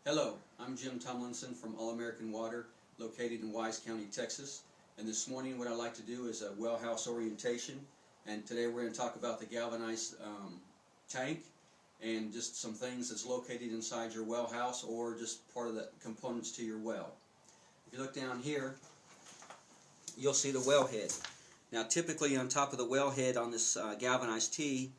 Hello, I'm Jim Tomlinson from All American Water, located in Wise County, Texas. And this morning what I'd like to do is a well house orientation. And today we're going to talk about the galvanized tank and just some things that's located inside your well house or just part of the components to your well. If you look down here, you'll see the wellhead. Now typically on top of the wellhead on this galvanized T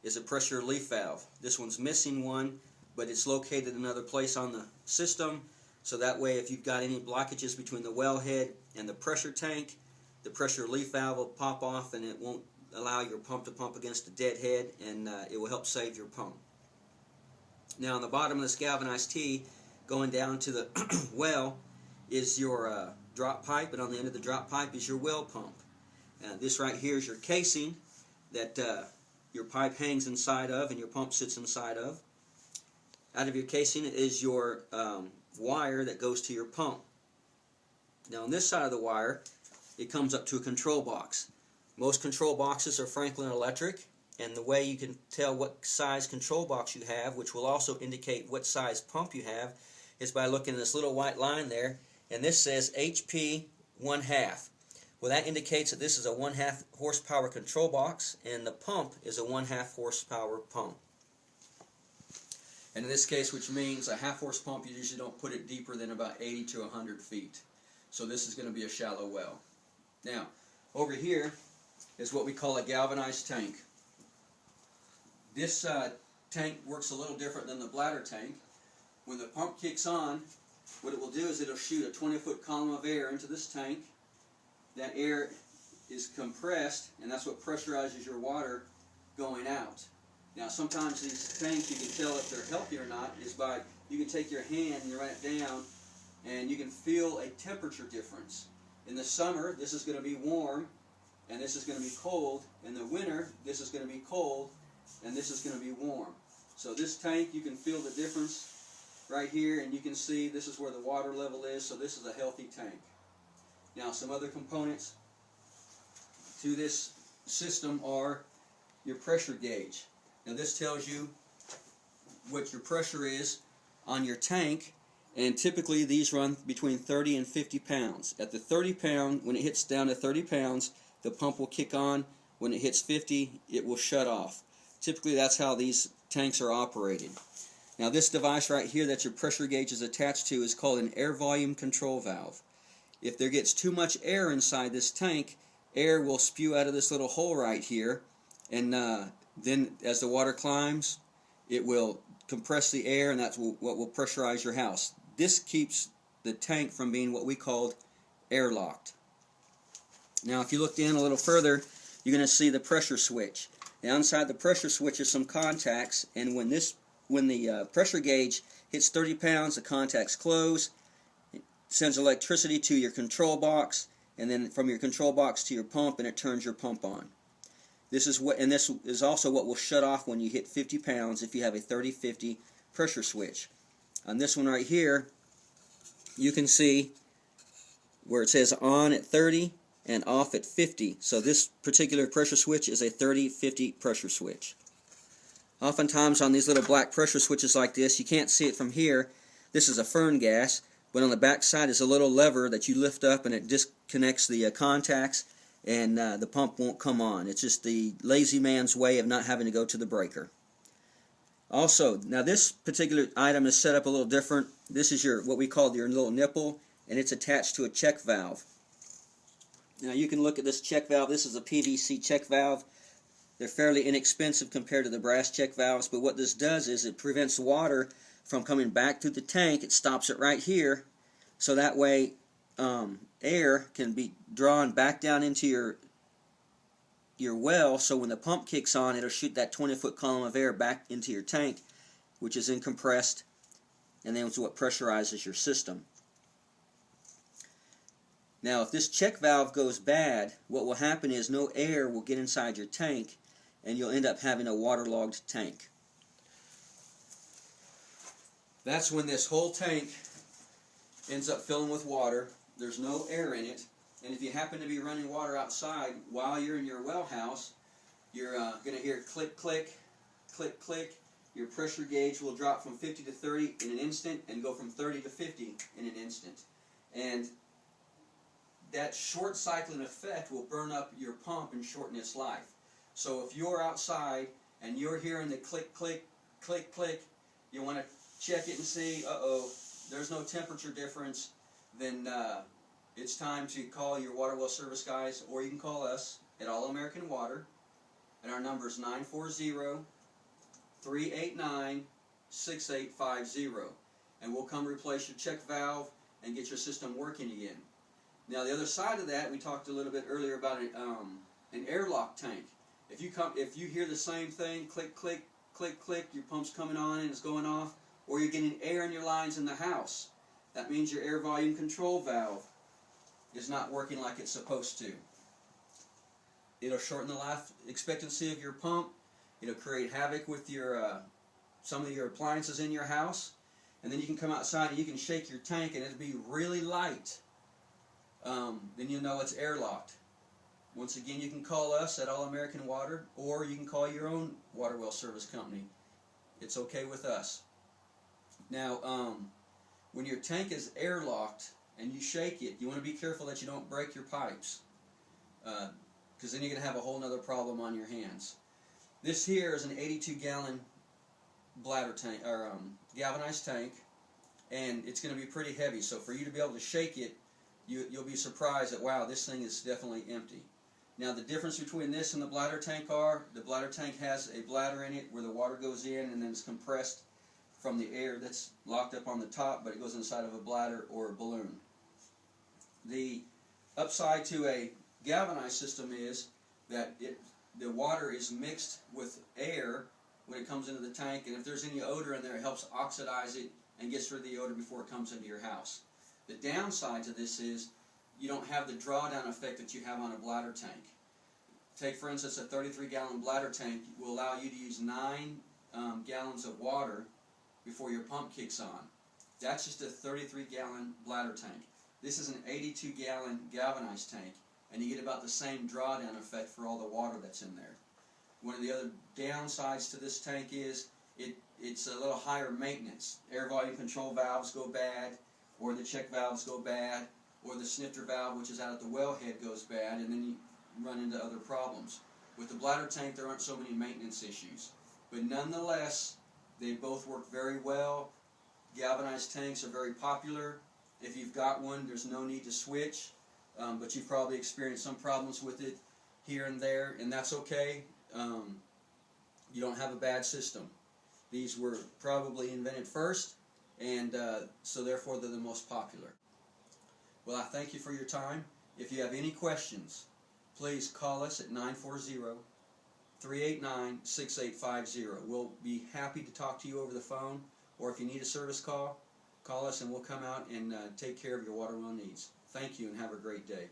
is a pressure relief valve. This one's missing one, but it's located another place on the system, so that way if you've got any blockages between the wellhead and the pressure tank, the pressure relief valve will pop off and it won't allow your pump to pump against the dead head, and it will help save your pump. Now on the bottom of this galvanized T, going down to the well, is your drop pipe, and on the end of the drop pipe is your well pump. This right here is your casing that your pipe hangs inside of and your pump sits inside of. Out of your casing is your wire that goes to your pump. Now on this side of the wire, it comes up to a control box. Most control boxes are Franklin Electric, and the way you can tell what size control box you have, which will also indicate what size pump you have, is by looking at this little white line there, and this says HP 1/2. Well, that indicates that this is a 1/2 horsepower control box, and the pump is a 1/2 horsepower pump. And in this case, which means a 1/2 horse pump, you usually don't put it deeper than about 80 to 100 feet. So this is going to be a shallow well. Now, over here is what we call a galvanized tank. This tank works a little different than the bladder tank. When the pump kicks on, what it will do is it'll shoot a 20-foot column of air into this tank. That air is compressed, and that's what pressurizes your water going out. Now sometimes these tanks, you can tell if they're healthy or not is by, you can take your hand and you run it down and you can feel a temperature difference. In the summer, this is going to be warm and this is going to be cold. In the winter, this is going to be cold and this is going to be warm. So this tank, you can feel the difference right here, and you can see this is where the water level is, so this is a healthy tank. Now some other components to this system are your pressure gauge. Now this tells you what your pressure is on your tank, and typically these run between 30 and 50 pounds. At the 30 pound, when it hits down to 30 pounds, the pump will kick on. When it hits 50, it will shut off. Typically that's how these tanks are operated. Now this device right here that your pressure gauge is attached to is called an air volume control valve. If there gets too much air inside this tank, air will spew out of this little hole right here, and then as the water climbs, it will compress the air, and that's what will pressurize your house. This keeps the tank from being what we called airlocked. Now if you look down a little further, you're going to see the pressure switch. Now inside the pressure switch is some contacts, and when the pressure gauge hits 30 pounds, the contacts close. It sends electricity to your control box, and then from your control box to your pump, and it turns your pump on. This is also what will shut off when you hit 50 pounds if you have a 30-50 pressure switch. On this one right here, you can see where it says on at 30 and off at 50. So this particular pressure switch is a 30-50 pressure switch. Oftentimes on these little black pressure switches like this, you can't see it from here. This is a fern gas, but on the back side is a little lever that you lift up and it disconnects the contacts, and the pump won't come on. It's just the lazy man's way of not having to go to the breaker. Also, now this particular item is set up a little different. This is your what we call your little nipple, and it's attached to a check valve. Now you can look at this check valve. This is a PVC check valve. They're fairly inexpensive compared to the brass check valves, but what this does is it prevents water from coming back through the tank. It stops it right here, so that way air can be drawn back down into your well, so when the pump kicks on, it'll shoot that 20-foot column of air back into your tank, which is incompressed, and then it's what pressurizes your system. Now if this check valve goes bad, what will happen is no air will get inside your tank, and you'll end up having a waterlogged tank. That's when this whole tank ends up filling with water. There's no air in it, and if you happen to be running water outside while you're in your well house, you're going to hear click, click, click, click. your pressure gauge will drop from 50 to 30 in an instant and go from 30 to 50 in an instant. And that short cycling effect will burn up your pump and shorten its life. So if you're outside and you're hearing the click, click, click, click, you want to check it and see, uh-oh, there's no temperature difference, then it's time to call your water well service guys, or you can call us at All American Water, and our number is 940-389-6850, and we'll come replace your check valve and get your system working again. Now the other side of that, we talked a little bit earlier about an airlock tank. If you hear the same thing, click, click, click, click, your pump's coming on and it's going off, or you're getting air in your lines in the house, that means your air volume control valve is not working like it's supposed to. It'll shorten the life expectancy of your pump. It'll create havoc with your some of your appliances in your house, and then you can come outside and you can shake your tank and it'll be really light. Then you'll know it's airlocked. Once again, you can call us at All American Water, or you can call your own water well service company. It's okay with us. Now, when your tank is airlocked and you shake it, you want to be careful that you don't break your pipes, because then you're going to have a whole other problem on your hands. This here is an 82-gallon bladder tank, or galvanized tank, and it's going to be pretty heavy. So for you to be able to shake it, you'll be surprised that, wow, this thing is definitely empty. Now the difference between this and the bladder tank the bladder tank has a bladder in it where the water goes in and then it's compressed from the air that's locked up on the top, but it goes inside of a bladder or a balloon. The upside to a galvanized system is that the water is mixed with air when it comes into the tank, and if there's any odor in there, it helps oxidize it and gets rid of the odor before it comes into your house. The downside to this is you don't have the drawdown effect that you have on a bladder tank. Take, for instance, a 33-gallon bladder tank will allow you to use 9 gallons of water before your pump kicks on. That's just a 33-gallon bladder tank. This is an 82-gallon galvanized tank, and you get about the same drawdown effect for all the water that's in there. One of the other downsides to this tank is it's a little higher maintenance. Air volume control valves go bad, or the check valves go bad, or the snifter valve, which is out at the wellhead, goes bad, and then you run into other problems. With the bladder tank, there aren't so many maintenance issues. But nonetheless, they both work very well. Galvanized tanks are very popular. If you've got one, there's no need to switch, but you've probably experienced some problems with it here and there, and that's okay. You don't have a bad system. These were probably invented first, and so therefore they're the most popular. Well, I thank you for your time. If you have any questions, please call us at 940-389-6850. We'll be happy to talk to you over the phone, or if you need a service call, call us and we'll come out and take care of your water well needs. Thank you and have a great day.